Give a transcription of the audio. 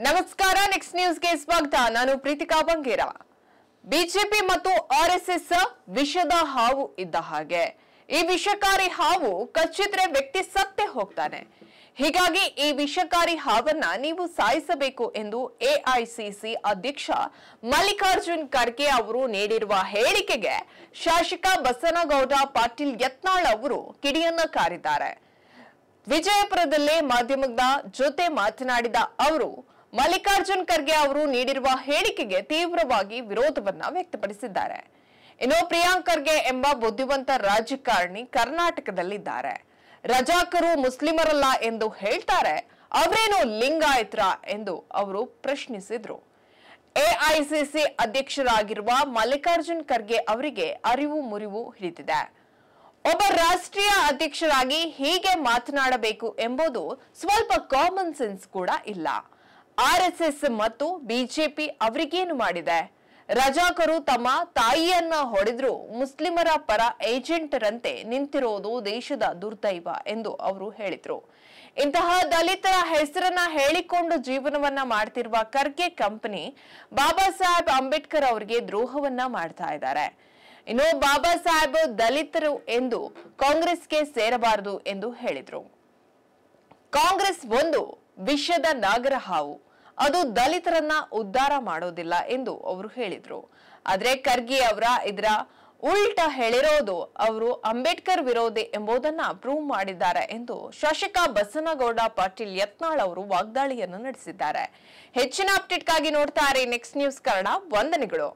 ನಮಸ್ಕಾರ, ನೆಕ್ಸ್ಟ್ ನ್ಯೂಸ್ಗೆ ಸ್ವಾಗತ. ನಾನು ಪ್ರೀತಿಕಾ ಬಂಗೇರ. ಬಿಜೆಪಿ ಮತ್ತು ಆರ್ಎಸ್ಎಸ್ ವಿಷದ ಹಾವು ಇದ್ದ ಹಾಗೆ. ಈ ವಿಷಕಾರಿ ಹಾವು ಕಚ್ಚಿದ್ರೆ ವ್ಯಕ್ತಿ ಸತ್ತೇ ಹೋಗ್ತಾನೆ. ಹೀಗಾಗಿ ಈ ವಿಷಕಾರಿ ಹಾವನ್ನ ನೀವು ಸಾಯಿಸಬೇಕು ಎಂದು ಎಐಸಿಸಿ ಅಧ್ಯಕ್ಷ ಮಲ್ಲಿಕಾರ್ಜುನ್ ಖರ್ಗೆ ಅವರು ನೀಡಿರುವ ಹೇಳಿಕೆಗೆ ಶಾಸಕ ಬಸನಗೌಡ ಪಾಟೀಲ್ ಯತ್ನಾಳ್ ಅವರು ಕಿಡಿಯನ್ನ ಕಾರಿದ್ದಾರೆ. ವಿಜಯಪುರದಲ್ಲಿ ಮಾಧ್ಯಮದ ಜೊತೆ ಮಾತನಾಡಿದ ಅವರು ಮಲ್ಲಿಕಾರ್ಜುನ್ ಖರ್ಗೆ ಅವರು ನೀಡಿರುವ ಹೇಳಿಕೆಗೆ ತೀವ್ರವಾಗಿ ವಿರೋಧವನ್ನ ವ್ಯಕ್ತಪಡಿಸಿದ್ದಾರೆ. ಇನ್ನು ಪ್ರಿಯಾಂಕ್ ಖರ್ಗೆ ಎಂಬ ಬುದ್ಧಿವಂತ ರಾಜಕಾರಣಿ ಕರ್ನಾಟಕದಲ್ಲಿದ್ದಾರೆ. ರಜಾಕರು ಮುಸ್ಲಿಮರಲ್ಲ ಎಂದು ಹೇಳ್ತಾರೆ, ಅವರೇನು ಲಿಂಗಾಯತರ ಎಂದು ಅವರು ಪ್ರಶ್ನಿಸಿದ್ರು. ಎಐಸಿಸಿ ಅಧ್ಯಕ್ಷರಾಗಿರುವ ಮಲ್ಲಿಕಾರ್ಜುನ್ ಖರ್ಗೆ ಅವರಿಗೆ ಅರಿವು ಮುರಿವು ಹಿಡಿದಿದೆ. ಒಬ್ಬ ರಾಷ್ಟ್ರೀಯ ಅಧ್ಯಕ್ಷರಾಗಿ ಹೀಗೆ ಮಾತನಾಡಬೇಕು ಎಂಬುದು ಸ್ವಲ್ಪ ಕಾಮನ್ ಸೆನ್ಸ್ ಕೂಡ ಇಲ್ಲ. ಆರ್ಎಸ್ಎಸ್ ಮತ್ತು ಬಿಜೆಪಿ ಅವರಿಗೇನು ಮಾಡಿದೆ? ರಜಾಕರು ತಮ್ಮ ತಾಯಿಯನ್ನ ಹೊಡೆದ್ರು ಮುಸ್ಲಿಮರ ಪರ ಏಜೆಂಟರಂತೆ ನಿಂತಿರೋದು ದೇಶದ ದುರ್ದೈವ ಎಂದು ಅವರು ಹೇಳಿದ್ರು. ಇಂತಹ ದಲಿತರ ಹೆಸರನ್ನ ಹೇಳಿಕೊಂಡು ಜೀವನವನ್ನ ಮಾಡ್ತಿರುವ ಖರ್ಗೆ ಕಂಪನಿ ಬಾಬಾ ಸಾಹೇಬ್ ಅಂಬೇಡ್ಕರ್ ಅವರಿಗೆ ದ್ರೋಹವನ್ನ ಮಾಡ್ತಾ ಇದ್ದಾರೆ. ಇನ್ನು ಬಾಬಾ ಸಾಹೇಬ್ ದಲಿತರು ಎಂದು ಕಾಂಗ್ರೆಸ್ಗೆ ಸೇರಬಾರದು ಎಂದು ಹೇಳಿದ್ರು. ಕಾಂಗ್ರೆಸ್ ಒಂದು ವಿಷದ ನಾಗರ ಹಾವು, ಅದು ದಲಿತರನ್ನ ಉದ್ಧಾರ ಮಾಡೋದಿಲ್ಲ ಎಂದು ಅವರು ಹೇಳಿದ್ರು. ಆದ್ರೆ ಖರ್ಗೆ ಅವರ ಇದರ ಉಲ್ಟಾ ಹೇಳಿರೋದು ಅವರು ಅಂಬೇಡ್ಕರ್ ವಿರೋಧಿ ಎಂಬುದನ್ನ ಪ್ರೂವ್ ಮಾಡಿದ್ದಾರೆ ಎಂದು ಶಾಸಕ ಬಸನಗೌಡ ಪಾಟೀಲ್ ಯತ್ನಾಳ್ ಅವರು ವಾಗ್ದಾಳಿಯನ್ನು ನಡೆಸಿದ್ದಾರೆ. ಹೆಚ್ಚಿನ ಅಪ್ಡೇಟ್ಗಾಗಿ ನೋಡ್ತಾ ಇರಿ ನೆಕ್ಸ್ಟ್ ನ್ಯೂಸ್ ಕನ್ನಡ. ವಂದನೆಗಳು.